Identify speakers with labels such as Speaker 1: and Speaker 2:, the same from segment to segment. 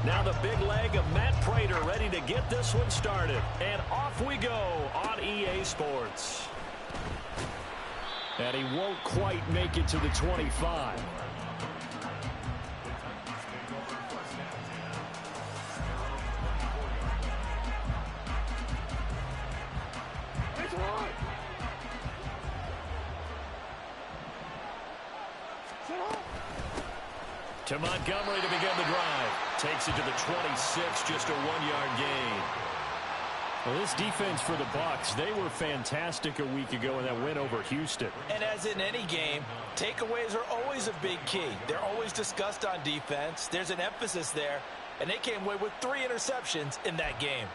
Speaker 1: Now the big leg of Matt Prater ready to get this one started. And off we go on EA Sports. And he won't quite make it to the 25. To Montgomery to begin the drive. Takes it to the 26, just a 1-yard gain. Well, this defense for the Bucs, they were fantastic a week ago in that win over Houston.
Speaker 2: And as in any game, takeaways are always a big key. They're always discussed on defense. There's an emphasis there, and they came away with 3 interceptions in that game.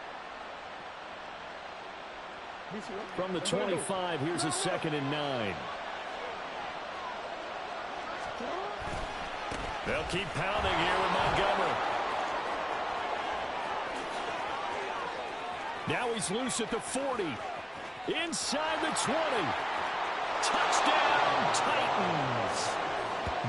Speaker 1: From the 25, here's a 2nd and 9. They'll keep pounding here with Montgomery. Now he's loose at the 40. Inside the 20. Touchdown, Titans.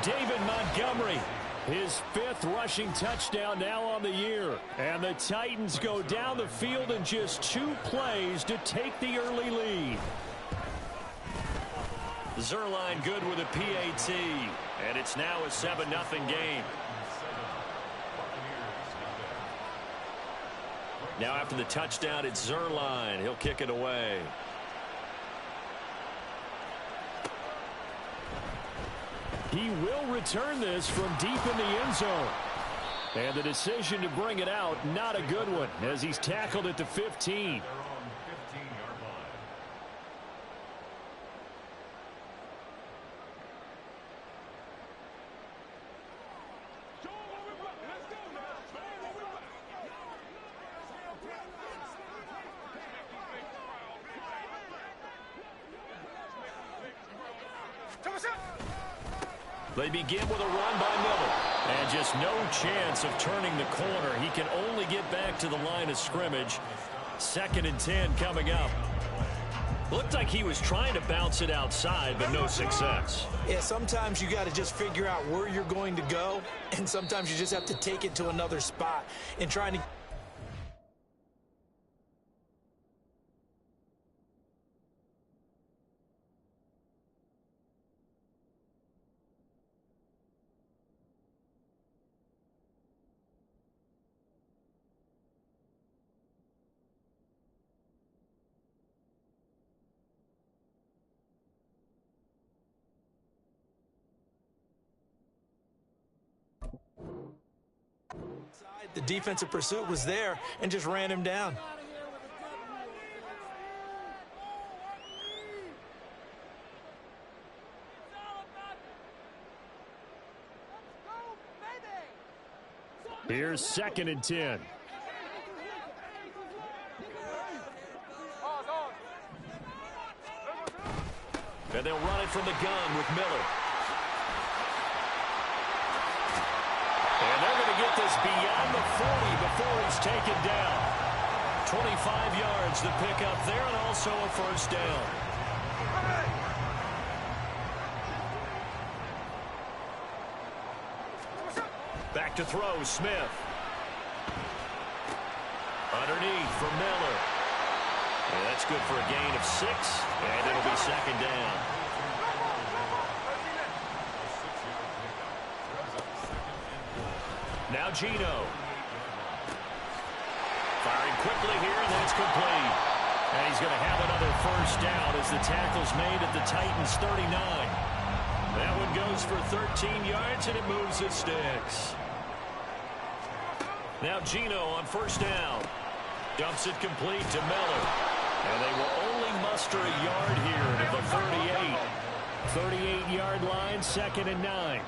Speaker 1: David Montgomery, his 5th rushing touchdown now on the year. And the Titans go down the field in just 2 plays to take the early lead. Zerline good with a PAT. And it's now a 7-0 game. Now after the touchdown, it's Zerline. He'll kick it away. He will return this from deep in the end zone. And the decision to bring it out, not a good one, as he's tackled at the 15. They begin with a run by Miller. And just no chance of turning the corner. He can only get back to the line of scrimmage. 2nd and 10 coming up. Looked like he was trying to bounce it outside, but no success.
Speaker 2: Yeah, sometimes you got to just figure out where you're going to go, and sometimes you just have to take it to another spot and trying to... The defensive pursuit was there and just ran him down.
Speaker 1: Here's 2nd and 10. And they'll run it from the gun with Miller. And they're going to get this beyond the 40 before he's taken down. 25 yards to pick up there, and also a 1st down. Back to throw, Smith. Underneath for Miller. And that's good for a gain of 6, and it'll be 2nd down. Now Gino. Firing quickly here, and that's complete. And he's going to have another 1st down as the tackle's made at the Titans' 39. That one goes for 13 yards, and it moves the sticks. Now Gino on 1st down. Dumps it complete to Miller. And they will only muster a yard here to the 38. 38-yard line, 2nd and 9.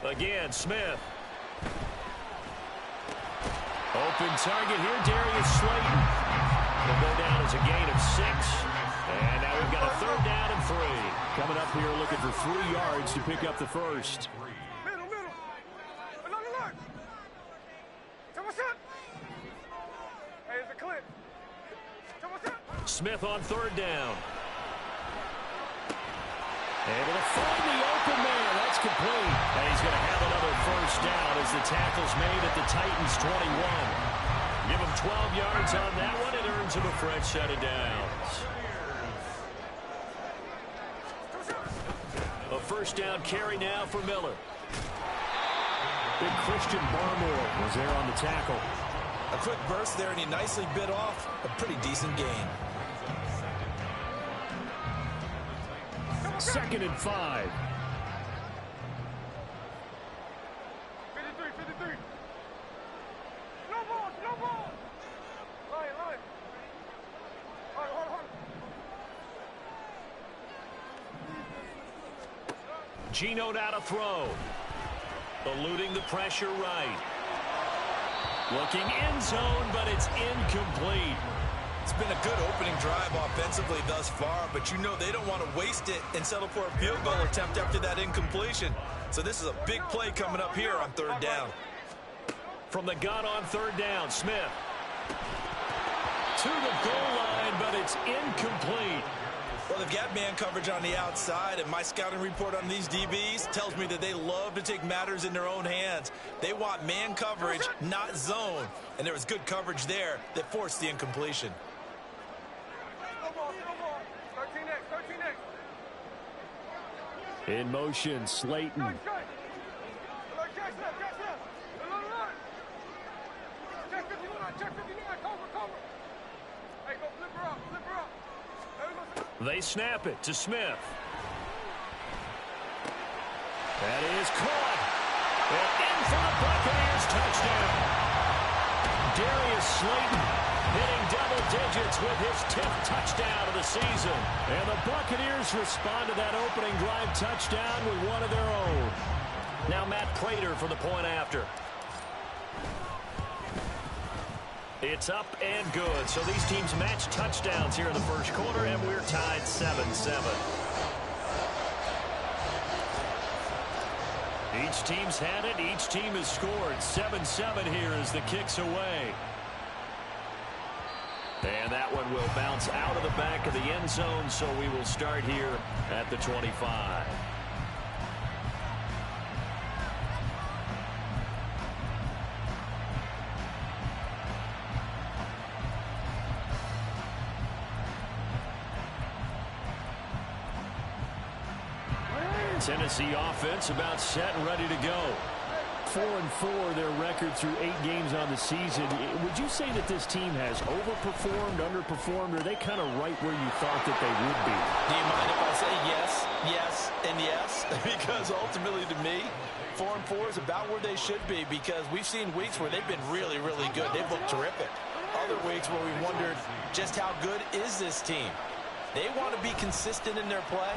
Speaker 1: Again, Smith. Open target here, Darius Slayton. Will go down as a gain of 6. And now we've got a 3rd down and 3. Coming up here looking for 3 yards to pick up the 1st. Smith on 3rd down. Able to find the open man. That's complete. And he's going to have another first down as the tackle's made at the Titans' 21. Give him 12 yards on that one. It earns him a fresh set of downs. A first down carry now for Miller. Big Christian Barmore was there on the tackle.
Speaker 2: A quick burst there, and he nicely bit off a pretty decent gain.
Speaker 1: 2nd and 5.
Speaker 3: 53. No ball. Line. Hold.
Speaker 1: Geno now to throw. Eluding the pressure right. Looking end zone, but it's incomplete.
Speaker 2: It's been a good opening drive offensively thus far, but you know they don't want to waste it and settle for a field goal attempt after that incompletion. So this is a big play coming up here on 3rd down.
Speaker 1: From the gun on 3rd down, Smith. To the goal line, but it's incomplete.
Speaker 2: Well, they've got man coverage on the outside, and my scouting report on these DBs tells me that they love to take matters in their own hands. They want man coverage, not zone. And there was good coverage there that forced the incompletion.
Speaker 3: No ball. 13X.
Speaker 1: In motion, Slayton.
Speaker 3: Catch left. Check 59. Cover. Hey, go flip her up.
Speaker 1: They snap it to Smith. That is caught. And in for the Buccaneers touchdown. Darius Slayton hitting double digits with his 10th touchdown of the season. And the Buccaneers respond to that opening drive touchdown with one of their own. Now Matt Prater for the point after. It's up and good. So these teams match touchdowns here in the first quarter, and we're tied 7-7. Each team's had it. Each team has scored. 7-7 here as the kick's away. And that one will bounce out of the back of the end zone, so we will start here at the 25. Tennessee offense about set and ready to go. 4-4 their record through 8 games on the season. Would you say that this team has overperformed, underperformed, or are they kind of right where you thought that they would be?
Speaker 2: Do you mind if I say yes, and yes? Because ultimately to me, 4-4 is about where they should be, because we've seen weeks where they've been really, really good. They've looked terrific. Other weeks where we wondered just how good is this team. They want to be consistent in their play.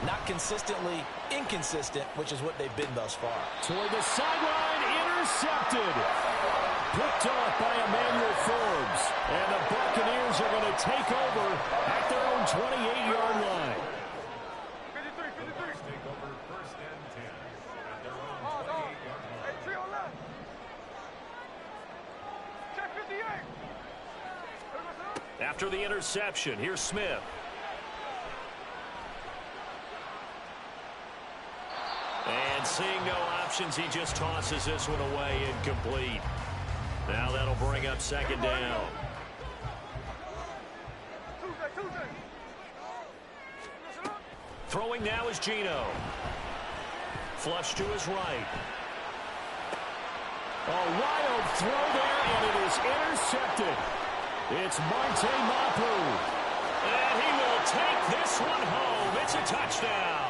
Speaker 2: Not consistently inconsistent, which is what they've been thus far.
Speaker 1: Toward the sideline, intercepted. Picked off by Emmanuel Forbes. And the Buccaneers are going to take over at their own 28-yard line.
Speaker 3: 53.
Speaker 4: Take over 1st and 10 at their own 28-yard line.
Speaker 3: Hey, three on left. Check 58.
Speaker 1: After the interception, here's Smith. And seeing no options, he just tosses this one away, incomplete. Now that'll bring up 2nd down. Throwing now is Geno. Flush to his right. A wild throw there, and it is intercepted. It's Marte Mapu. And he will take this one home. It's a touchdown.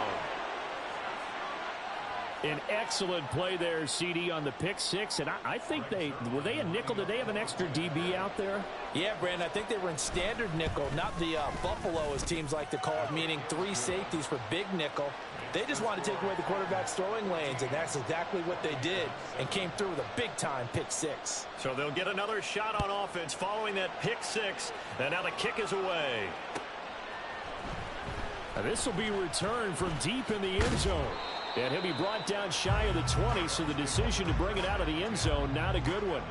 Speaker 1: An excellent play there, CD, on the pick 6. And I think were they a nickel? Did they have an extra DB out there?
Speaker 2: Yeah, Brandon, I think they were in standard nickel, not the Buffalo, as teams like to call it, meaning 3 safeties for big nickel. They just wanted to take away the quarterback's throwing lanes, and that's exactly what they did, and came through with a big-time pick 6.
Speaker 1: So they'll get another shot on offense following that pick 6, and now the kick is away. This will be returned from deep in the end zone. And he'll be brought down shy of the 20, so the decision to bring it out of the end zone, not a good one.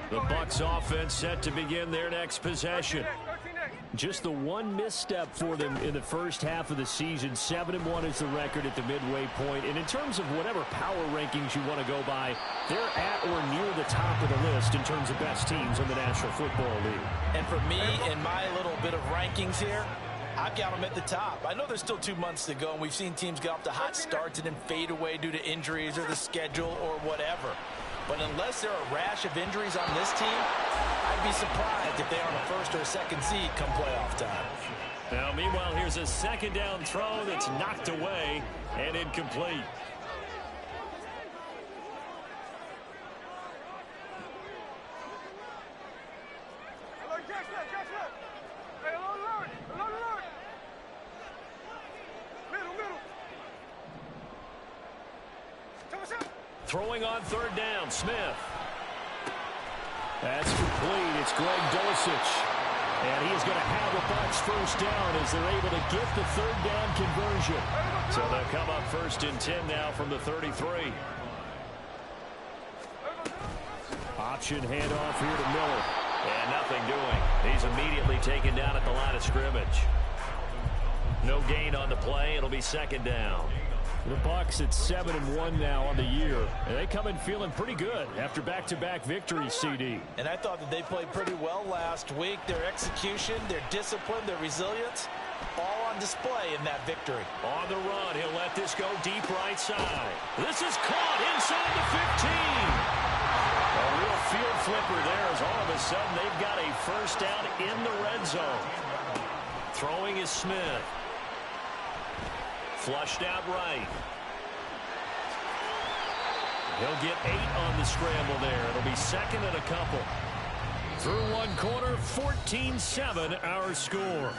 Speaker 1: The Bucs offense set to begin their next possession. Just the one misstep for them in the first half of the season. 7-1 is the record at the midway point. And in terms of whatever power rankings you want to go by, they're at or near the top of the list in terms of best teams in the National Football League.
Speaker 2: And for me, in my little bit of rankings here, I've got them at the top. I know there's still 2 months to go, and we've seen teams get off to hot starts and then fade away due to injuries or the schedule or whatever. But unless there are a rash of injuries on this team, I'd be surprised if they are on a first or a second seed come playoff time.
Speaker 1: Now, meanwhile, here's a second down throw that's knocked away and incomplete. Throwing on third down, Smith. That's complete. It's Greg Dulcich. And he's going to have the Bucs first down as they're able to get the third down conversion. So they'll come up first and 10 now from the 33. Option handoff here to Miller. And nothing doing. He's immediately taken down at the line of scrimmage. No gain on the play. It'll be second down. The Bucs at 7-1 now on the year. And they come in feeling pretty good after back-to-back victories, CD.
Speaker 2: And I thought that they played pretty well last week. Their execution, their discipline, their resilience, all on display in that victory.
Speaker 1: On the run, he'll let this go deep right side. This is caught inside the 15. A real field flipper there as all of a sudden they've got a first down in the red zone. Throwing is Smith. Flushed out right. He'll get 8 on the scramble there. It'll be second and a couple. Through one quarter, 14-7 our score.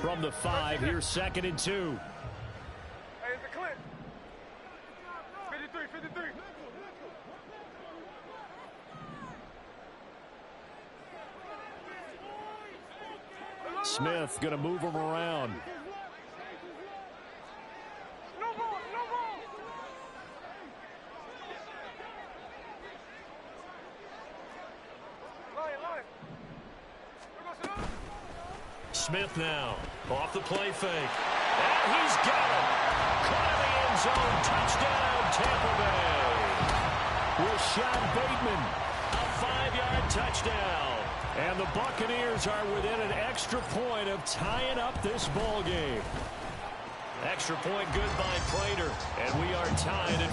Speaker 1: From the 5, here's second and 2.
Speaker 3: Hey, it's a clip. 53.
Speaker 1: Smith going to move him around.
Speaker 3: No ball. Line.
Speaker 1: Smith now off the play fake. And he's got him. Caught in the end zone. Touchdown, Tampa Bay. Rashad Bateman, a 5-yard touchdown. And the Buccaneers are within an extra point of tying up this ball game. Extra point good by Prater. And we are tied at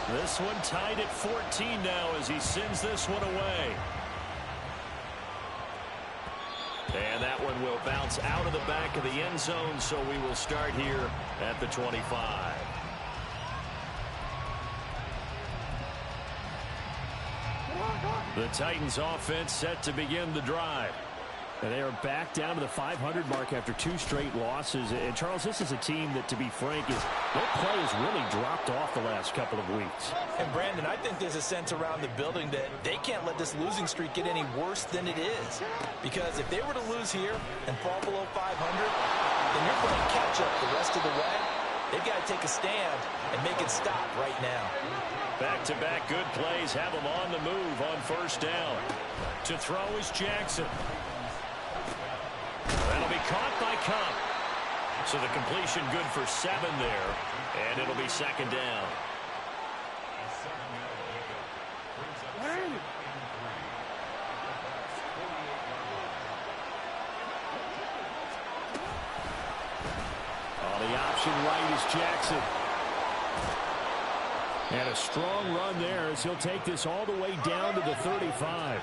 Speaker 1: 14. This one tied at 14 now as he sends this one away. And that one will bounce out of the back of the end zone, so we will start here at the 25. The Titans offense set to begin the drive. And they are back down to the 500 mark after 2 straight losses. And, Charles, this is a team that, to be frank, their play has really dropped off the last couple of weeks.
Speaker 2: And, Brandon, I think there's a sense around the building that they can't let this losing streak get any worse than it is. Because if they were to lose here and fall below 500, then you're playing catch-up the rest of the way. They've got to take a stand and make it stop right now.
Speaker 1: Back-to-back good plays have them on the move on first down. To throw is Jackson. That'll be caught by Cup. So the completion good for 7 there. And it'll be second down. On the option right is Jackson. And a strong run there as he'll take this all the way down to the 35.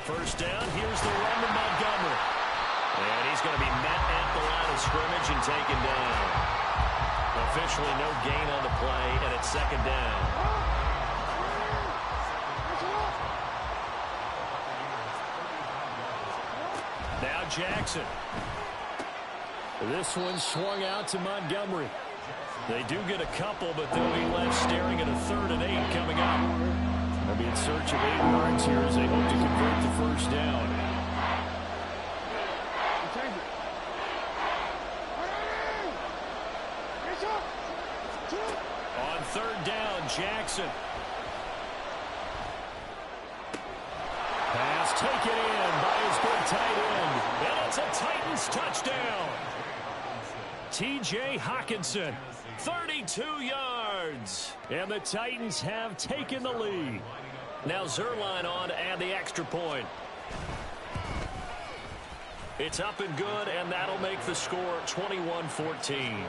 Speaker 1: First down, here's the run to Montgomery. And he's going to be met at the line of scrimmage and taken down. Officially no gain on the play, and it's second down. Now Jackson. This one swung out to Montgomery. They do get a couple, but they'll be left staring at a 3rd and 8 coming up. They'll be in search of 8 yards here as they hope to convert the first down. third down, Jackson. Pass taken in by his big tight end. And it's a Titans touchdown. T.J. Hockenson, 32 yards. And the Titans have taken the lead. Now Zerline on to add the extra point. It's up and good, and that'll make the score 21-14.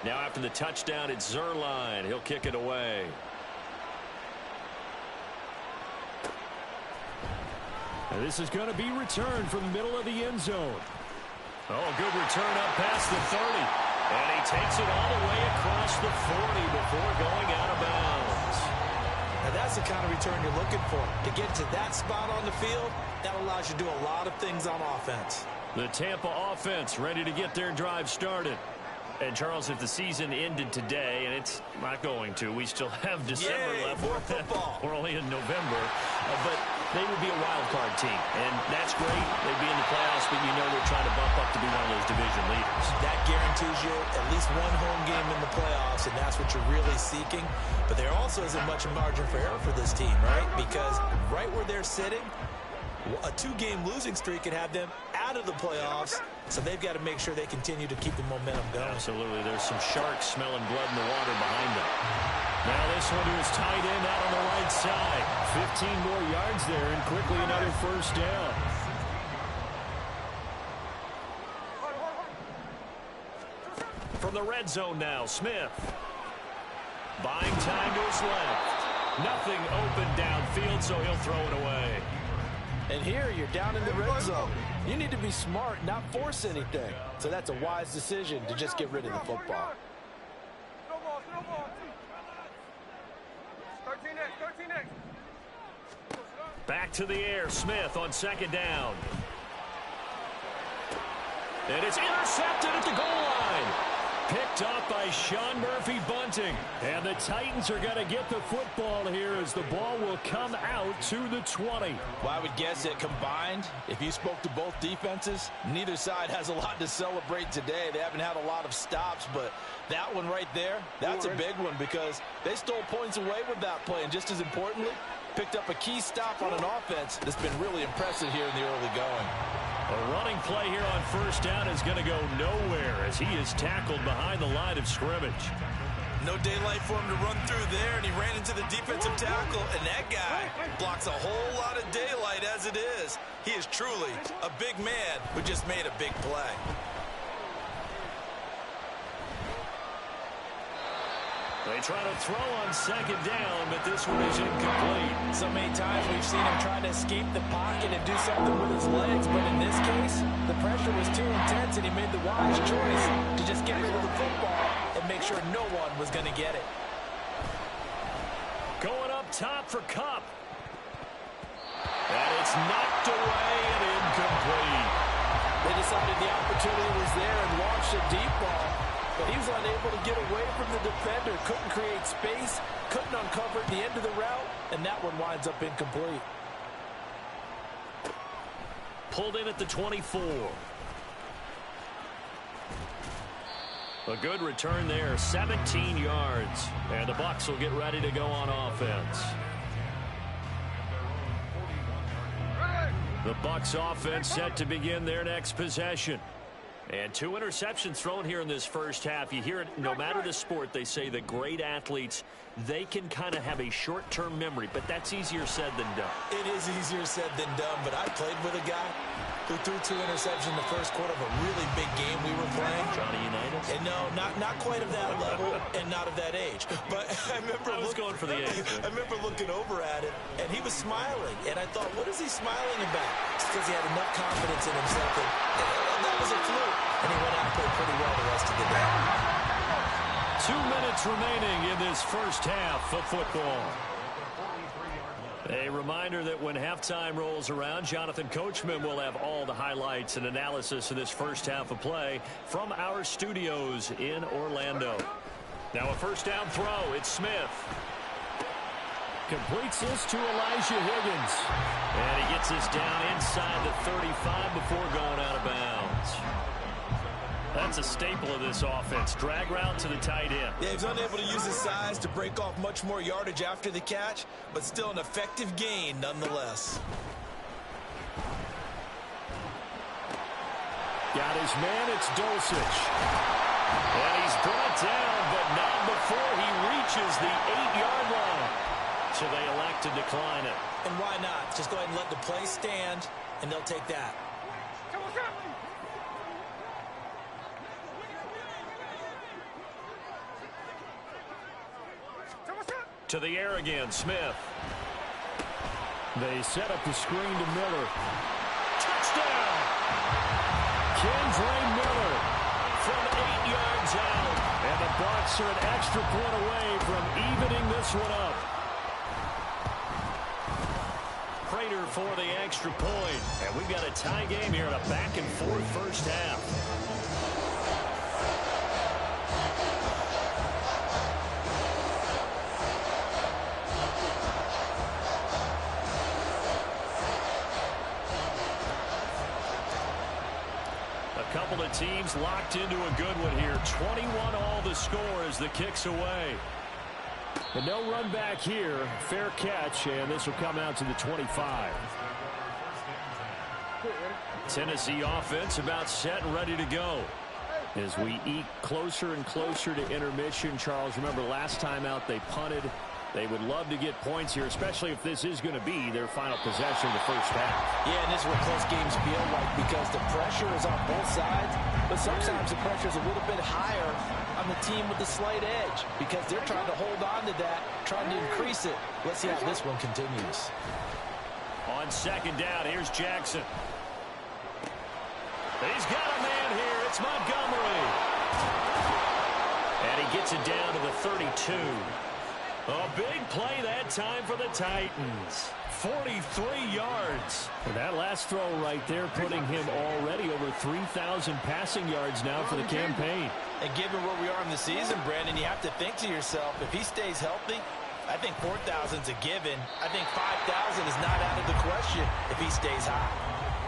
Speaker 1: Now after the touchdown, it's Zerline. He'll kick it away. And this is going to be returned from the middle of the end zone. Oh, good return up past the 30. And he takes it all the way across the 40 before going out of bounds.
Speaker 2: Now that's the kind of return you're looking for. To get to that spot on the field, that allows you to do a lot of things on offense.
Speaker 1: The Tampa offense ready to get their drive started. And, Charles, if the season ended today, and it's not going to, we still have December left.
Speaker 2: More football.
Speaker 1: We're only in November. But they would be a wild card team. And that's great. They'd be in the playoffs, but you know they're trying to bump up to be one of those division leaders.
Speaker 2: That guarantees you at least one home game in the playoffs, and that's what you're really seeking. But there also isn't much margin for error for this team, right? Because right where they're sitting, a two-game losing streak could have them out of the playoffs, so they've got to make sure they continue to keep the momentum going.
Speaker 1: Absolutely. There's some sharks smelling blood in the water behind them. Now this one to his tight end out on the right side. 15 more yards there, and quickly another first down. From the red zone now, Smith. Buying time to his left. Nothing open downfield, so he'll throw it away.
Speaker 2: And here you're down in the red zone. You need to be smart, not force anything. So that's a wise decision to just get rid of the football.
Speaker 3: Snowball. 13X.
Speaker 1: Back to the air, Smith on second down. And it's intercepted at the goal line. Picked up by Sean Murphy-Bunting. And the Titans are going to get the football here as the ball will come out to the 20.
Speaker 2: Well, I would guess that combined, if you spoke to both defenses, neither side has a lot to celebrate today. They haven't had a lot of stops, but that one right there, that's a big one because they stole points away with that play. And just as importantly, picked up a key stop on an offense that's been really impressive here in the early going.
Speaker 1: A running play here on first down is going to go nowhere as he is tackled behind the line of scrimmage.
Speaker 2: No daylight for him to run through there, and he ran into the defensive tackle, and that guy blocks a whole lot of daylight as it is. He is truly a big man who just made a big play.
Speaker 1: They try to throw on second down, but this one is incomplete.
Speaker 2: So many times we've seen him try to escape the pocket and do something with his legs, but in this case, the pressure was too intense, and he made the wise choice to just get rid of the football and make sure no one was going to get it.
Speaker 1: Going up top for Kupp. And it's knocked away and incomplete.
Speaker 2: They decided the opportunity was there and launched a deep ball. But he was unable to get away from the defender, couldn't create space, couldn't uncover the end of the route, and that one winds up incomplete.
Speaker 1: Pulled in at the 24. A good return there, 17 yards. And the Bucs will get ready to go on offense. The Bucs offense set to begin their next possession. And 2 interceptions thrown here in this first half. You hear it, no matter the sport, they say that great athletes, they can kind of have a short-term memory, but that's easier said than done.
Speaker 2: It is easier said than done, but I played with a guy who threw 2 interceptions in the first quarter of a really big game we were playing.
Speaker 1: Johnny Unitas?
Speaker 2: And no, not quite of that level and not of that age. But I remember
Speaker 1: I was going for the age.
Speaker 2: I remember looking over at him, and he was smiling. And I thought, what is he smiling about? It's because he had enough confidence in himself. And that was a fluke. And he went out and played pretty well the rest of the day.
Speaker 1: 2 minutes remaining in this first half of football. A reminder that when halftime rolls around, Jonathan Coachman will have all the highlights and analysis of this first half of play from our studios in Orlando. Now a first down throw. It's Smith. Completes this to Elijah Higgins. And he gets this down inside the 35 before going out of bounds. That's a staple of this offense. Drag route to the tight end.
Speaker 2: Yeah, he's unable to use his size to break off much more yardage after the catch, but still an effective gain nonetheless.
Speaker 1: Got his man, it's Dulcich. And he's brought down, but not before he reaches the 8-yard line. So they elect to decline it.
Speaker 2: And why not? Just go ahead and let the play stand, and they'll take that.
Speaker 1: To the air again, Smith. They set up the screen to Miller. Touchdown! Kendre Miller from 8 yards out. And the Bucs are an extra point away from evening this one up. Prater for the extra point. And we've got a tie game here in a back-and-forth first half. Couple of teams locked into a good one here. 21 all the score as the kick's away. But no run back here. Fair catch, and this will come out to the 25. Tennessee offense about set and ready to go. As we eke closer and closer to intermission, Charles, remember last time out they punted. They would love to get points here, especially if this is going to be their final possession of the first half.
Speaker 2: Yeah, and this is what close games feel like because the pressure is on both sides, but sometimes the pressure is a little bit higher on the team with the slight edge because they're trying to hold on to that, trying to increase it. Let's see how this one continues.
Speaker 1: On second down, here's Jackson. He's got a man here. It's Montgomery. And he gets it down to the 32. A big play that time for the Titans. 43 yards. And that last throw right there putting him already over 3,000 passing yards now for the campaign.
Speaker 2: And given where we are in the season, Brandon, you have to think to yourself, if he stays healthy, I think 4,000's a given. I think 5,000 is not out of the question if he stays high.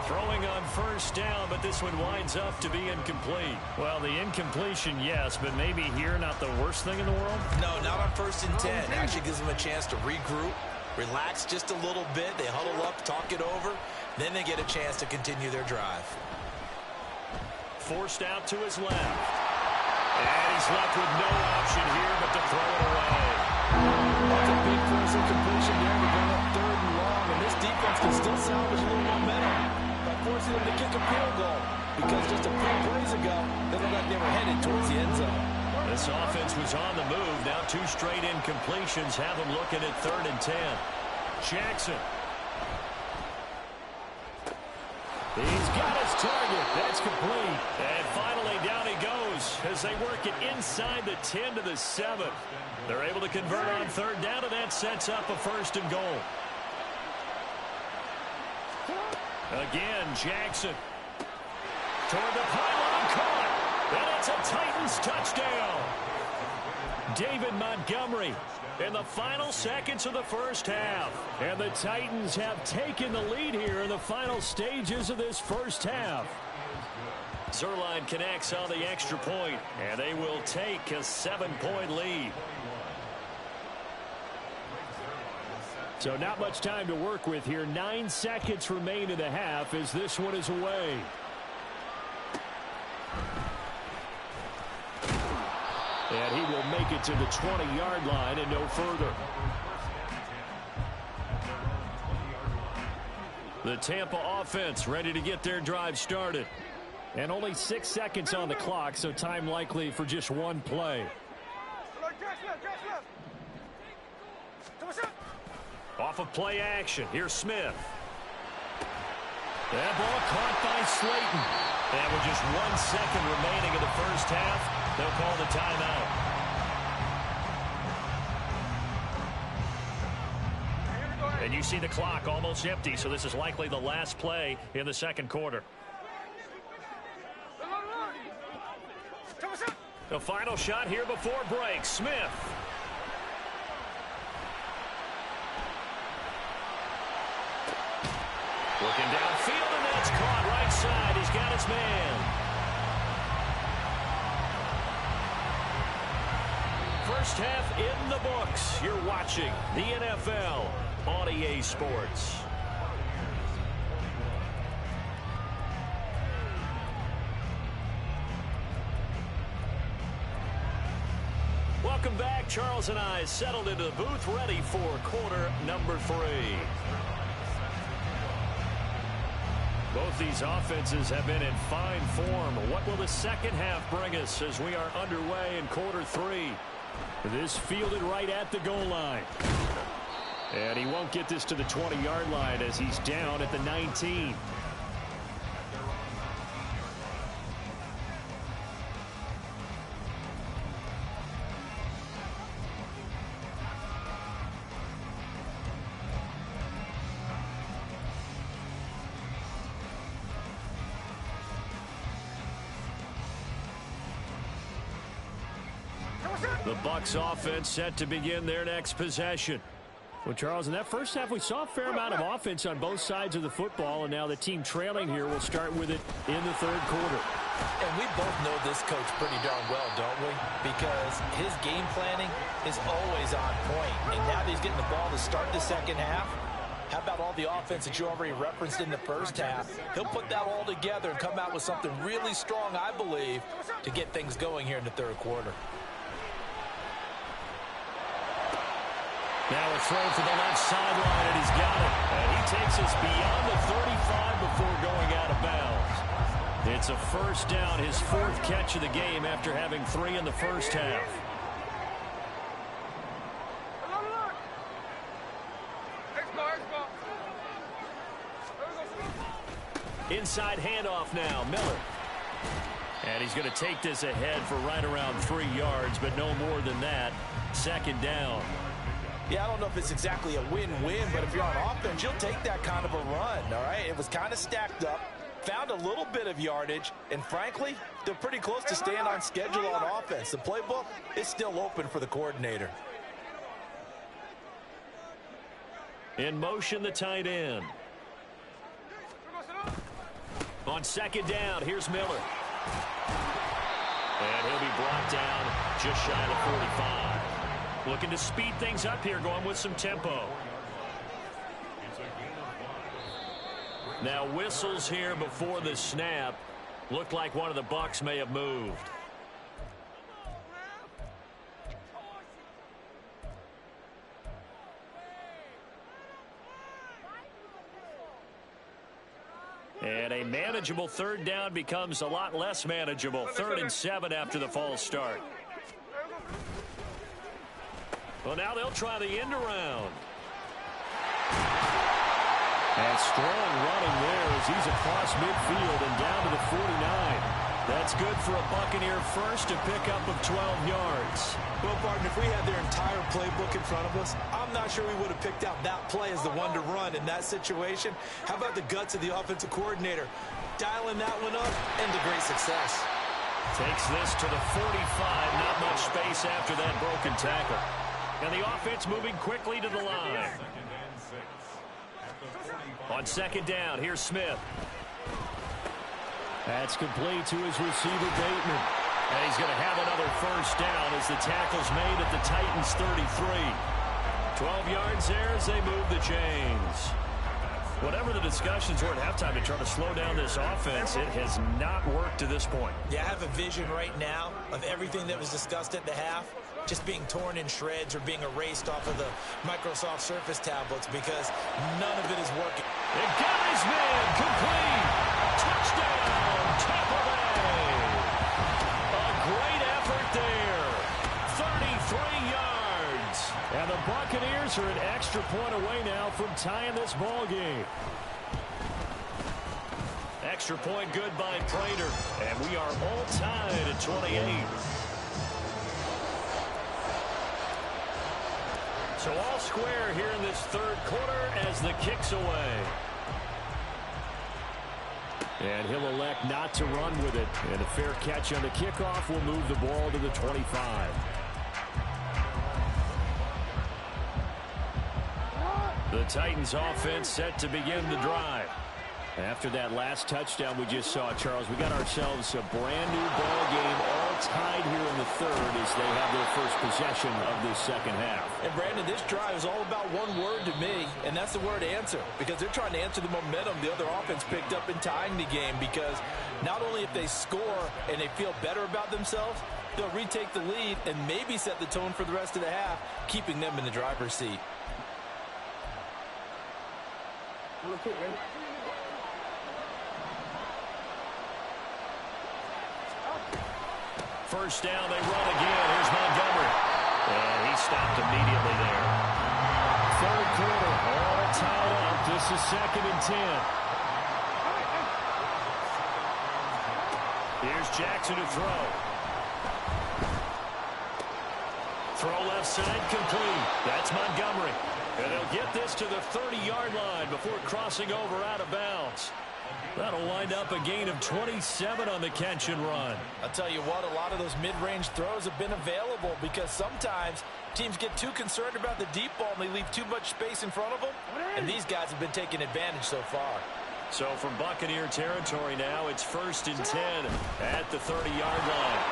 Speaker 1: Throwing on first down, but this one winds up to be incomplete. Well, the incompletion, yes, but maybe here not the worst thing in the world?
Speaker 2: No, not on 1st and 10. Actually gives them a chance to regroup, relax just a little bit. They huddle up, talk it over. Then they get a chance to continue their drive.
Speaker 1: Forced out to his left. And he's left with no option here but to throw it away.
Speaker 2: That's a big force of completion there to bring up 3rd and long. And this defense can still salvage a little momentum. Forcing them to kick a field goal because just a few plays ago they looked like they were headed towards the end zone.
Speaker 1: This offense was on the move. Now 2 straight incompletions have them looking at 3rd and 10. Jackson. He's got his target. That's complete. And finally down he goes as they work it inside the 10 to the 7. They're able to convert on 3rd down, and that sets up a 1st and goal. Again, Jackson. Toward the pylon, caught. And it's a Titans touchdown. David Montgomery in the final seconds of the first half. And the Titans have taken the lead here in the final stages of this first half. Zerline connects on the extra point, and they will take a 7-point lead. So not much time to work with here. 9 seconds remain in the half as this one is away. And he will make it to the 20-yard line and no further. The Tampa offense ready to get their drive started. And only 6 seconds on the clock, so time likely for just one play. Off of play action, here's Smith. That ball caught by Slayton. And with just 1 second remaining in the first half, they'll call the timeout. And you see the clock almost empty, so this is likely the last play in the second quarter. The final shot here before break, Smith. Looking downfield, and that's caught right side. He's got his man. First half in the books. You're watching the NFL on EA Sports. Welcome back. Charles and I settled into the booth, ready for quarter number 3. Both these offenses have been in fine form. What will the second half bring us as we are underway in quarter 3? This fielded right at the goal line. And he won't get this to the 20-yard line as he's down at the 19. The Bucs offense set to begin their next possession. Well, Charles, in that first half, we saw a fair amount of offense on both sides of the football, and now the team trailing here will start with it in the third quarter.
Speaker 2: And we both know this coach pretty darn well, don't we? Because his game planning is always on point. And now that he's getting the ball to start the second half, how about all the offense that you already referenced in the first half? He'll put that all together and come out with something really strong, I believe, to get things going here in the third quarter.
Speaker 1: Now a throw for the left sideline, and he's got it. And he takes us beyond the 35 before going out of bounds. It's a first down, his 4th catch of the game after having 3 in the first half. Inside handoff now, Miller. And he's going to take this ahead for right around 3 yards, but no more than that. Second down.
Speaker 2: Yeah, I don't know if it's exactly a win-win, but if you're on offense, you'll take that kind of a run, all right? It was kind of stacked up, found a little bit of yardage, and frankly, they're pretty close to staying on schedule on offense. The playbook is still open for the coordinator.
Speaker 1: In motion, the tight end. On second down, here's Miller. And he'll be brought down just shy of the 45. Looking to speed things up here, going with some tempo. Now whistles here before the snap. Looked like one of the Bucs may have moved. And a manageable third down becomes a lot less manageable. 3rd and 7 after the false start. Well, now they'll try the end around. And strong running there as he's across midfield and down to the 49. That's good for a Buccaneer first, to pick up of 12 yards.
Speaker 2: Well, partner, if we had their entire playbook in front of us, I'm not sure we would have picked out that play as the one to run in that situation. How about the guts of the offensive coordinator? Dialing that one up and to great success.
Speaker 1: Takes this to the 45. Not much space after that broken tackle. And the offense moving quickly to the line. On second down, here's Smith. That's complete to his receiver, Bateman. And he's going to have another first down as the tackle's made at the Titans' 33. 12 yards there as they move the chains. Whatever the discussions were at halftime to try to slow down this offense, it has not worked to this point.
Speaker 2: Yeah, I have a vision right now of everything that was discussed at the half just being torn in shreds or being erased off of the Microsoft Surface tablets, because none of it is working.
Speaker 1: And got his man, complete. Touchdown, Tampa Bay. A great effort there. 33 yards. And the Buccaneers are an extra point away now from tying this ball game. Extra point good by Prater. And we are all tied at 28. So all square here in this third quarter as the kick's away. And he'll elect not to run with it. And a fair catch on the kickoff will move the ball to the 25. The Titans offense set to begin the drive. After that last touchdown we just saw, Charles, we got ourselves a brand new ball game all tied here in the third as they have their first possession of this second half.
Speaker 2: And Brandon, this drive is all about one word to me, and that's the word answer, because they're trying to answer the momentum the other offense picked up in tying the game, because not only if they score and they feel better about themselves, they'll retake the lead and maybe set the tone for the rest of the half, keeping them in the driver's seat.
Speaker 1: First down, they run again. Here's Montgomery. And he stopped immediately there. Third quarter, all tied up. This is 2nd and 10. Here's Jackson to throw. Throw left side, complete. That's Montgomery. And they'll get this to the 30-yard line before crossing over out of bounds. That'll wind up a gain of 27 on the catch and run.
Speaker 2: I'll tell you what, a lot of those mid-range throws have been available because sometimes teams get too concerned about the deep ball and they leave too much space in front of them. And these guys have been taking advantage so far.
Speaker 1: So from Buccaneer territory now, it's 1st and 10 at the 30-yard line.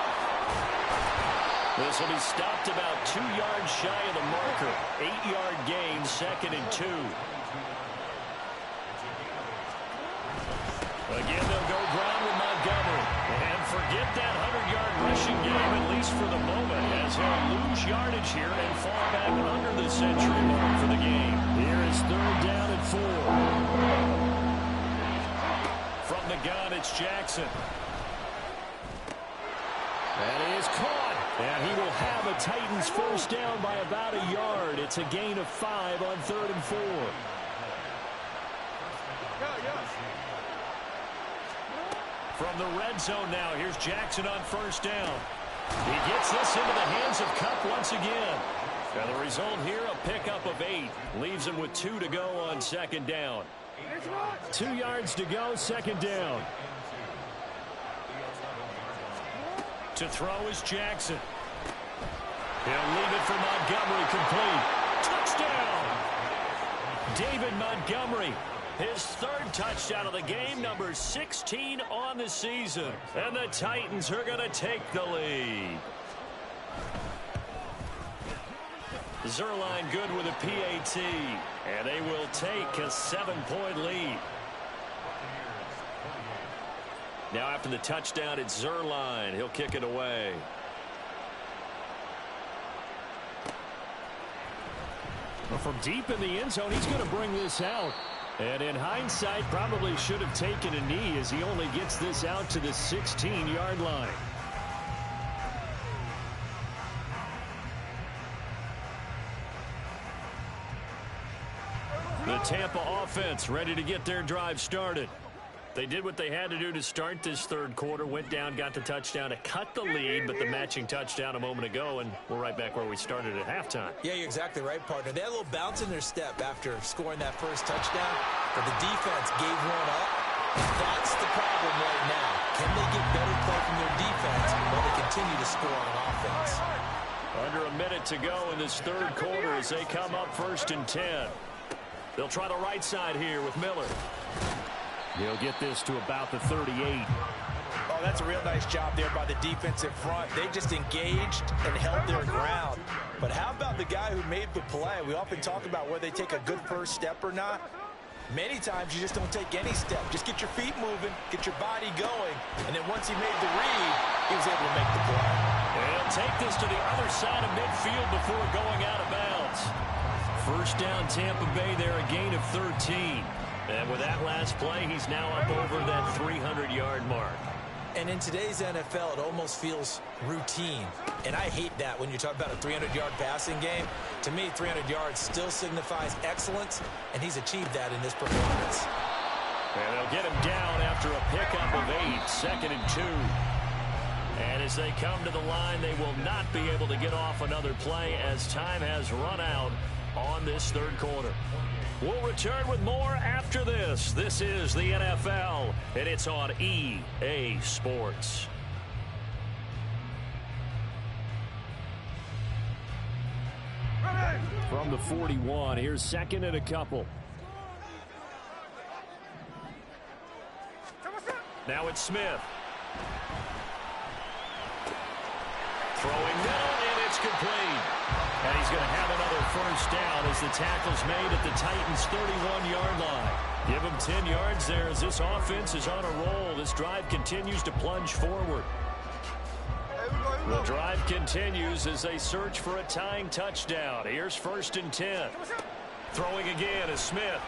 Speaker 1: This will be stopped about 2 yards shy of the marker. 8-yard gain, 2nd and 2. Again, they'll go ground with Montgomery. And forget that 100-yard rushing game, at least for the moment, as he'll lose yardage here and fall back under the century mark for the game. Here is 3rd down and 4. From the gun, it's Jackson. That is caught. And he will have a Titans first down by about a yard. It's a gain of 5 on 3rd and 4. From the red zone now, here's Jackson on first down. He gets this into the hands of Kupp once again. And the result here, a pickup of 8. Leaves him with 2 to go on 2nd down. 2 yards to go, 2nd down. To throw is Jackson. He'll leave it for Montgomery, complete. Touchdown! David Montgomery. His 3rd touchdown of the game, number 16 on the season. And the Titans are going to take the lead. Zuerlein good with a PAT. And they will take a 7-point lead. Now after the touchdown, it's Zuerlein. He'll kick it away. Well, from deep in the end zone, he's going to bring this out. And in hindsight, probably should have taken a knee as he only gets this out to the 16-yard line. The Tampa offense ready to get their drive started. They did what they had to do to start this 3rd quarter, went down, got the touchdown to cut the lead, but the matching touchdown a moment ago, and we're right back where we started at halftime.
Speaker 2: Yeah, you're exactly right, partner. They had a little bounce in their step after scoring that first touchdown, but the defense gave one up. That's the problem right now. Can they get better play from their defense while they continue to score on offense?
Speaker 1: Under a minute to go in this 3rd quarter as they come up 1st and 10. They'll try the right side here with Miller. He'll get this to about the 38.
Speaker 2: Oh, that's a real nice job there by the defensive front. They just engaged and held their ground. But how about the guy who made the play? We often talk about whether they take a good first step or not. Many times you just don't take any step. Just get your feet moving, get your body going, and then once he made the read, he was able to make the play.
Speaker 1: And he'll take this to the other side of midfield before going out of bounds. First down, Tampa Bay there, a gain of 13. And with that last play, he's now up over that 300-yard mark.
Speaker 2: And in today's NFL, it almost feels routine. And I hate that when you talk about a 300-yard passing game. To me, 300 yards still signifies excellence, and he's achieved that in this performance.
Speaker 1: And they'll get him down after a pickup of 8, 2nd and 2. And as they come to the line, they will not be able to get off another play as time has run out on this 3rd quarter. We'll return with more after this. This is the NFL, and it's on EA Sports. From the 41, here's 2nd and a couple. Now it's Smith. Throwing middle, and it's complete. And he's going to have another first down as the tackle's made at the Titans' 31-yard line. Give him 10 yards there as this offense is on a roll. This drive continues to plunge forward. The drive continues as they search for a tying touchdown. Here's 1st and 10. Throwing again is Smith.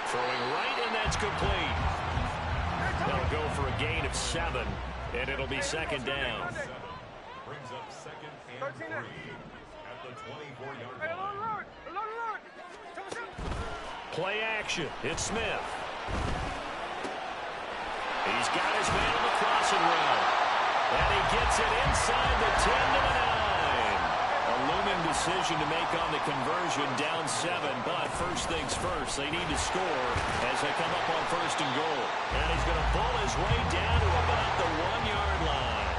Speaker 1: Throwing right, and that's complete. They'll go for a gain of 7, and it'll be 2nd down.
Speaker 4: Brings up 2nd and 3 at the 24-yard line.
Speaker 1: Play action. It's Smith. He's got his man on the crossing route. And he gets it inside the 10 to the 9. A looming decision to make on the conversion, down 7. But first things first, they need to score as they come up on 1st and goal. And he's going to pull his way down to about the 1-yard line.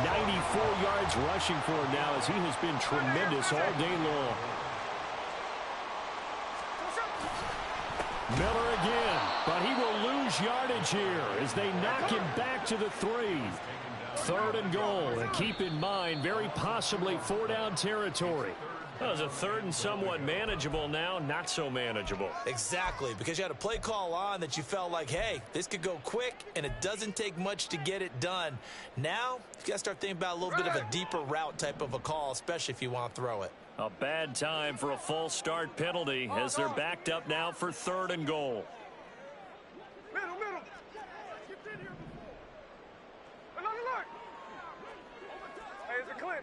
Speaker 1: 94 yards rushing for him now as he has been tremendous all day long. Miller again, but he will lose yardage here as they knock him back to the 3. 3rd and goal, and keep in mind, very possibly 4-down territory. That was a 3rd and somewhat manageable, now not so manageable.
Speaker 2: Exactly, because you had a play call on that you felt like, hey, this could go quick, and it doesn't take much to get it done. Now, you got to start thinking about a little bit of a deeper route type of a call, especially if you want to throw it.
Speaker 1: A bad time for a false start penalty as they're backed up now for 3rd and goal.
Speaker 3: Middle. Another look. Hey, it's a clip.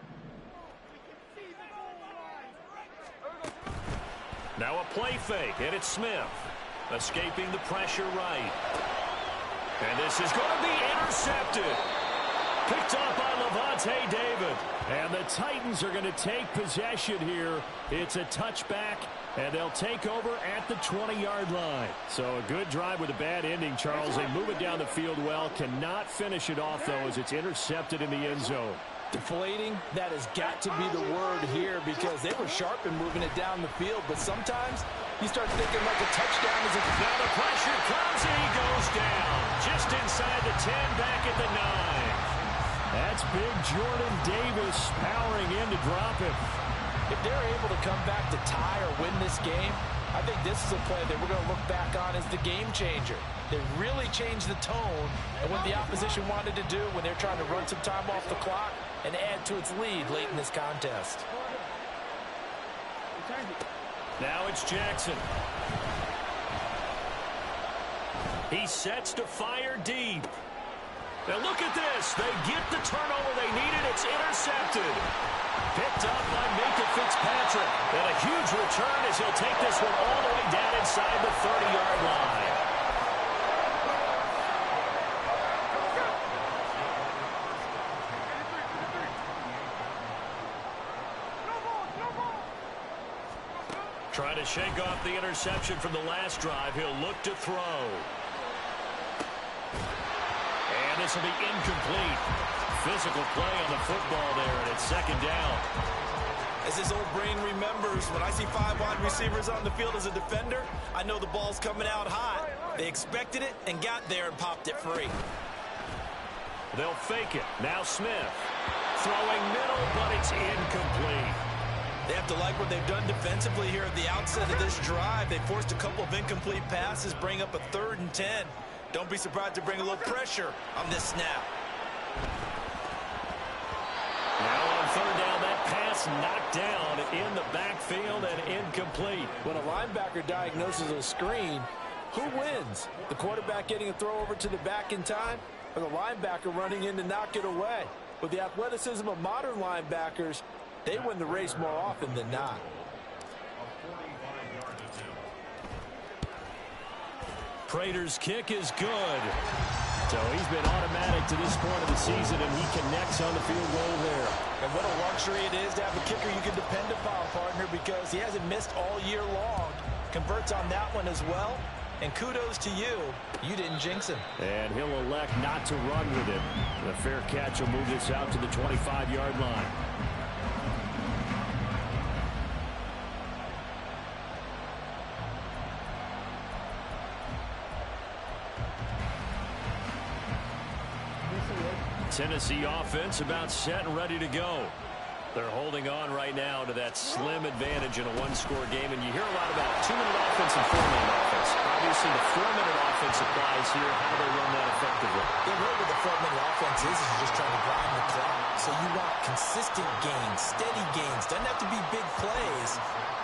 Speaker 1: Now a play fake, and it's Smith. Escaping the pressure right. And this is going to be intercepted. Picked off by Levante David. And the Titans are going to take possession here. It's a touchback, and they'll take over at the 20-yard line. So a good drive with a bad ending, Charles. They move it down the field well. Cannot finish it off, though, as it's intercepted in the end zone.
Speaker 2: Deflating, that has got to be the word here because they were sharp in moving it down the field, but sometimes you start thinking like a touchdown is a...
Speaker 1: Now the pressure comes, and he goes down. Just inside the 10, back at the 9. That's big Jordan Davis powering in to drop him.
Speaker 2: If they're able to come back to tie or win this game, I think this is a play that we're going to look back on as the game changer. They really changed the tone and what the opposition wanted to do when they're trying to run some time off the clock and add to its lead late in this contest.
Speaker 1: Now it's Jackson. He sets to fire deep. Now look at this. They get the turnover they needed. It's intercepted. Picked up by Minkah Fitzpatrick. And a huge return as he'll take this one all the way down inside the 30-yard line. Trying to shake off the interception from the last drive. He'll look to throw. And this will be incomplete. Physical play on the football there, and it's 2nd down.
Speaker 2: As his old brain remembers, when I see 5 wide receivers on the field as a defender, I know the ball's coming out hot. They expected it and got there and popped it free.
Speaker 1: They'll fake it. Now Smith. Throwing middle, but it's incomplete.
Speaker 2: They have to like what they've done defensively here at the outset of this drive. They forced a couple of incomplete passes, bring up a 3rd and 10. Don't be surprised to bring a little pressure on this snap.
Speaker 1: Now on 3rd down, that pass knocked down in the backfield and incomplete.
Speaker 2: When a linebacker diagnoses a screen, who wins? The quarterback getting a throw over to the back in time, or the linebacker running in to knock it away? With the athleticism of modern linebackers, they win the race more often than not.
Speaker 1: Prater's kick is good. So he's been automatic to this point of the season, and he connects on the field goal there.
Speaker 2: And what a luxury it is to have a kicker you can depend upon, partner, because he hasn't missed all year long. Converts on that one as well. And kudos to you. You didn't jinx him.
Speaker 1: And he'll elect not to run with it. The fair catch will move this out to the 25-yard line. Tennessee offense about set and ready to go. They're holding on right now to that slim advantage in a one-score game, and you hear a lot about 2-minute offense and 4-minute offense. Obviously, the 4-minute offense applies here, how they run that effectively.
Speaker 2: Yeah, really what the 4-minute offense is you're just trying to grind the clock. So you want consistent gains, steady gains. Doesn't have to be big plays,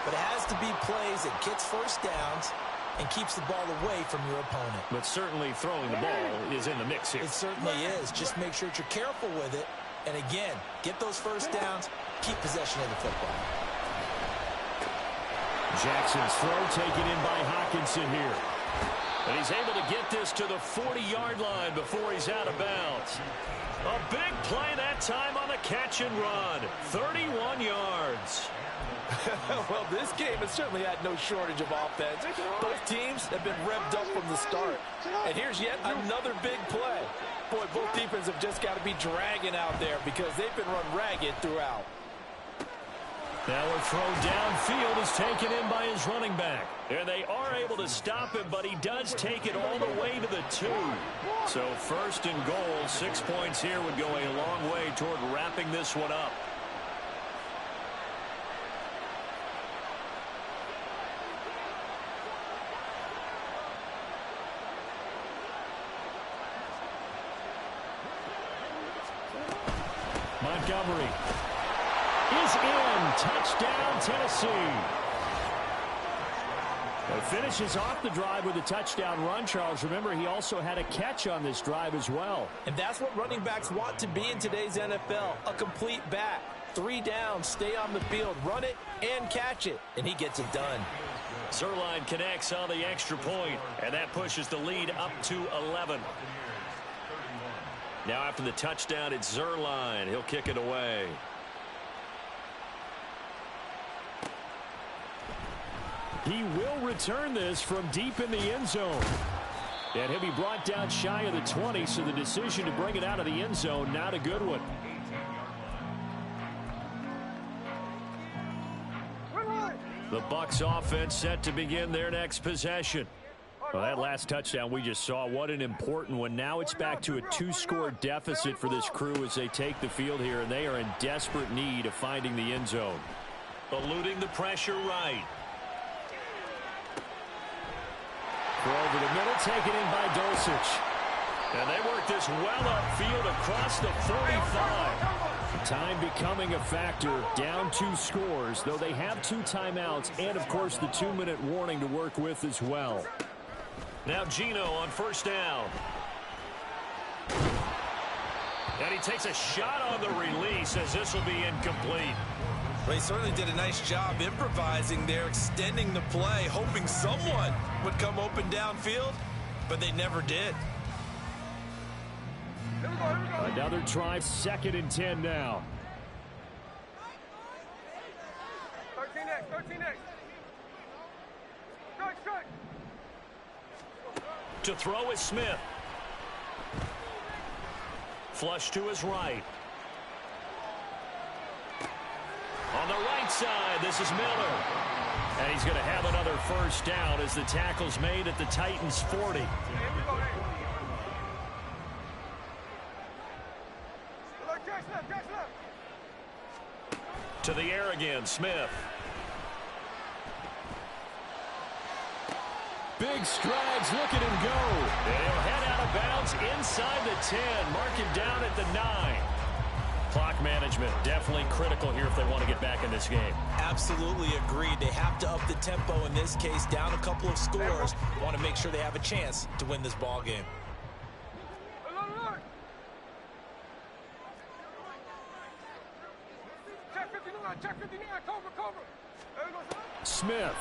Speaker 2: but it has to be plays that gets first downs and keeps the ball away from your opponent.
Speaker 1: But certainly throwing the ball is in the mix here.
Speaker 2: It certainly is. Just make sure that you're careful with it. And again, get those first downs, keep possession of the football.
Speaker 1: Jackson's throw taken in by Hockenson here. And he's able to get this to the 40-yard line before he's out of bounds. A big play that time on the catch and run. 31 yards.
Speaker 2: Well, this game has certainly had no shortage of offense. Both teams have been revved up from the start. And here's yet another big play. Boy, both defenses have just got to be dragging out there because they've been run ragged throughout.
Speaker 1: Now a throw downfield is taken in by his running back. And they are able to stop him, but he does take it all the way to the 2. So first and goal, 6 points here would go a long way toward wrapping this one up. Montgomery is in. Touchdown, Tennessee. He finishes off the drive with a touchdown run, Charles. Remember, he also had a catch on this drive as well.
Speaker 2: And that's what running backs want to be in today's NFL, a complete back. 3 downs, stay on the field, run it, and catch it. And he gets it done.
Speaker 1: Zerline connects on the extra point, and that pushes the lead up to 11. Now after the touchdown, it's Zerline. He'll kick it away. He will return this from deep in the end zone. And he'll be brought down shy of the 20, so the decision to bring it out of the end zone, not a good one. The Bucs offense set to begin their next possession. Well, that last touchdown we just saw, what an important one. Now it's back to a 2-score deficit for this crew as they take the field here, and they are in desperate need of finding the end zone. Eluding the pressure right. Throw over the middle, taken in by Dulcich. And they work this well upfield across the 45. Time becoming a factor, down 2 scores, though they have 2 timeouts and, of course, the 2-minute warning to work with as well. Now Gino on first down. And he takes a shot on the release as this will be incomplete.
Speaker 2: Well, he certainly did a nice job improvising there, extending the play, hoping someone would come open downfield, but they never did.
Speaker 1: Another try, 2nd and 10 now.
Speaker 3: 13X. Strike.
Speaker 1: To throw is Smith. Flush to his right. On the right side, this is Miller. And he's going to have another first down as the tackle's made at the Titans' 40. To the air again, Smith. Big strides, look at him go. And he'll head out of bounds inside the 10. Mark him down at the 9. Clock management, definitely critical here if they want to get back in this game.
Speaker 2: Absolutely agreed. They have to up the tempo in this case, down a couple of scores. Want to make sure they have a chance to win this ball game.
Speaker 3: Check 59, cover.
Speaker 1: Smith.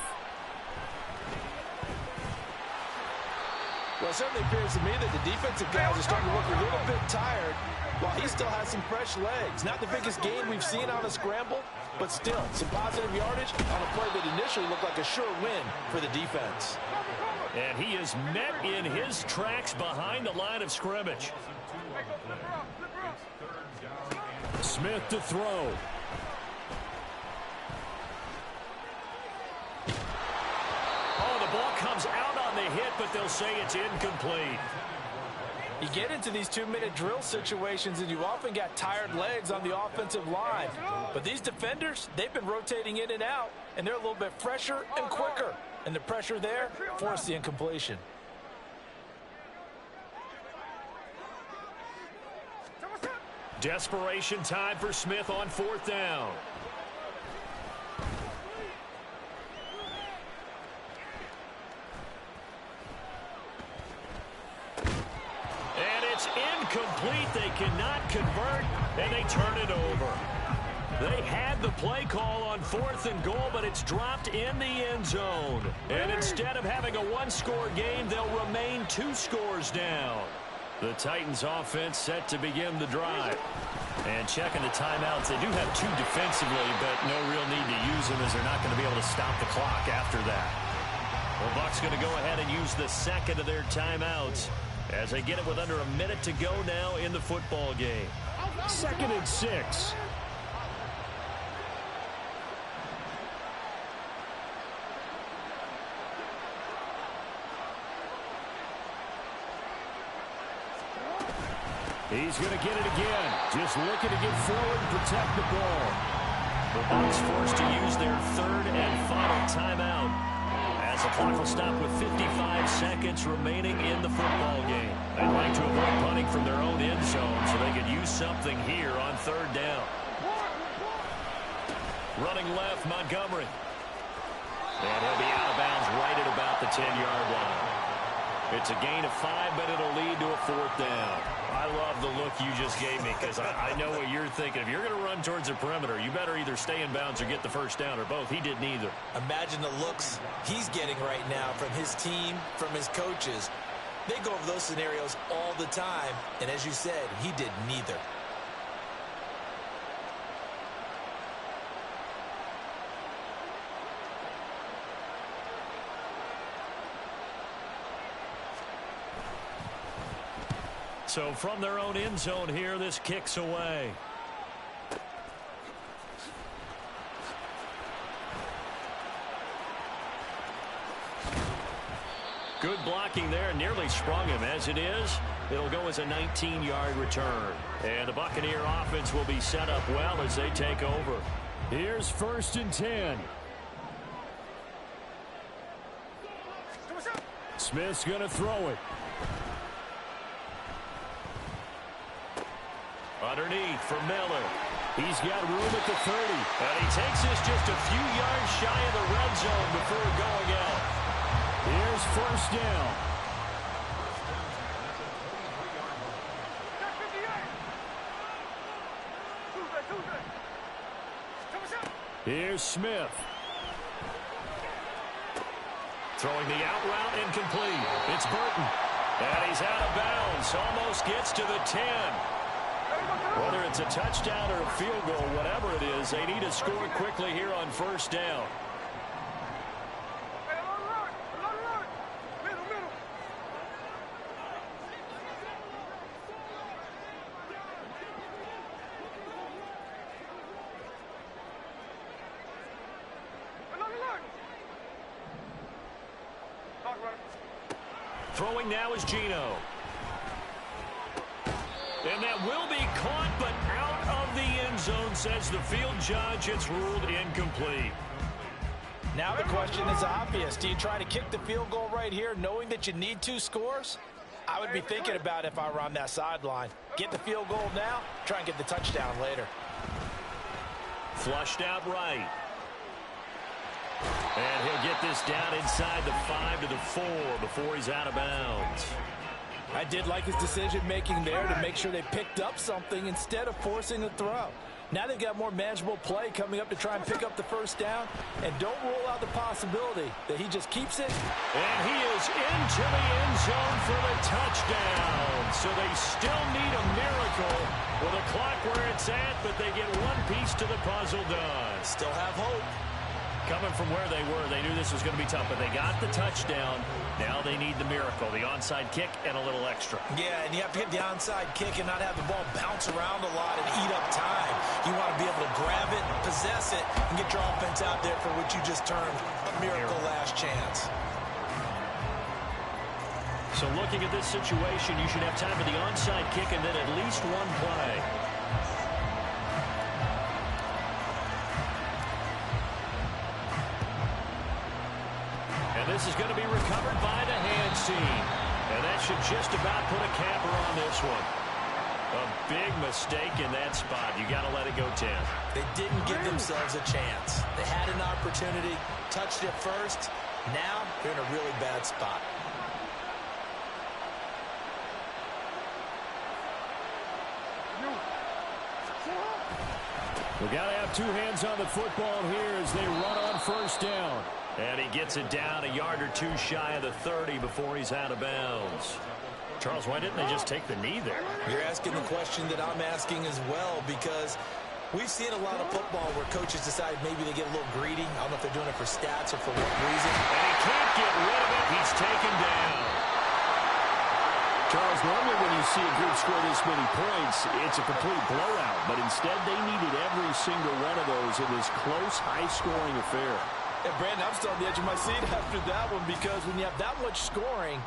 Speaker 2: Well, it certainly appears to me that the defensive guys are starting to look a little bit tired while he still has some fresh legs. Not the biggest gain we've seen on a scramble, but still some positive yardage on a play that initially looked like a sure win for the defense.
Speaker 1: And he is met in his tracks behind the line of scrimmage. Smith to throw. Oh, the ball comes out on the hit, but they'll say it's incomplete.
Speaker 2: You get into these 2-minute drill situations, and you often got tired legs on the offensive line. But these defenders, they've been rotating in and out, and they're a little bit fresher and quicker. And the pressure there forced the incompletion.
Speaker 1: Desperation time for Smith on 4th down. And it's incomplete. They cannot convert, and they turn it over. They had the play call on 4th and goal, but it's dropped in the end zone. And instead of having a one-score game, they'll remain 2 scores down. The Titans offense set to begin the drive. And checking the timeouts, they do have 2 defensively, but no real need to use them as they're not going to be able to stop the clock after that. The Bucs going to go ahead and use the second of their timeouts as they get it with under a minute to go now in the football game. 2nd and 6. He's going to get it again. Just looking to get forward and protect the ball. The Bucs forced to use their 3rd and final timeout as the clock will stop with 55 seconds remaining in the football game. They'd like to avoid punting from their own end zone so they could use something here on 3rd down. Running left, Montgomery. And he'll be out of bounds right at about the 10-yard line. It's a gain of 5, but it'll lead to a 4th down. I love the look you just gave me because I know what you're thinking. If you're going to run towards the perimeter, you better either stay in bounds or get the first down, or both. He did neither.
Speaker 2: Imagine the looks he's getting right now from his team, from his coaches. They go over those scenarios all the time, and as you said, he did neither.
Speaker 1: So from their own end zone here, this kicks away. Good blocking there, nearly sprung him. As it is, it'll go as a 19-yard return. And the Buccaneer offense will be set up well as they take over. Here's 1st and 10. Smith's going to throw it. Underneath for Miller. He's got room at the 30. And he takes this just a few yards shy of the red zone before going out. Here's 1st down. Here's Smith. Throwing the out route incomplete. It's Burton. And he's out of bounds. Almost gets to the 10. Whether it's a touchdown or a field goal, whatever it is, they need to score quickly here on 1st down. Throwing now is Geno. And that will be caught, but out of the end zone, says the field judge. It's ruled incomplete.
Speaker 2: Now the question is obvious. Do you try to kick the field goal right here, knowing that you need 2 scores? I would be thinking about it if I were on that sideline. Get the field goal now, try and get the touchdown later.
Speaker 1: Flushed out right. And he'll get this down inside the 5 to the 4 before he's out of bounds.
Speaker 2: I did like his decision-making there to make sure they picked up something instead of forcing a throw. Now they've got more manageable play coming up to try and pick up the 1st down. And don't rule out the possibility that he just keeps it.
Speaker 1: And he is into the end zone for the touchdown. So they still need a miracle with a clock where it's at, but they get one piece to the puzzle done.
Speaker 2: Still have hope.
Speaker 1: Coming from where they were, they knew this was going to be tough, but they got the touchdown. Now they need the miracle, the onside kick and a little extra.
Speaker 2: Yeah, and you have to get the onside kick and not have the ball bounce around a lot and eat up time. You want to be able to grab it, possess it, and get your offense out there for what you just termed a miracle last chance.
Speaker 1: So looking at this situation, you should have time for the onside kick and then at least one play. And this is going to be recovered by the hands team. And that should just about put a capper on this one. A big mistake in that spot. You got to let it go 10.
Speaker 2: They didn't give themselves a chance. They had an opportunity, touched it first. Now they're in a really bad spot.
Speaker 1: We got to have two hands on the football here as they run on first down. And he gets it down a yard or two shy of the 30 before he's out of bounds. Charles, why didn't they just take the knee there?
Speaker 2: You're asking the question that I'm asking as well, because we've seen a lot of football where coaches decide maybe they get a little greedy. I don't know if they're doing it for stats or for what reason.
Speaker 1: And he can't get rid of it. He's taken down. Charles, normally when you see a group score this many points, it's a complete blowout. But instead, they needed every single one of those in this close, high-scoring affair.
Speaker 2: And Brandon, I'm still on the edge of my seat after that one, because when you have that much scoring,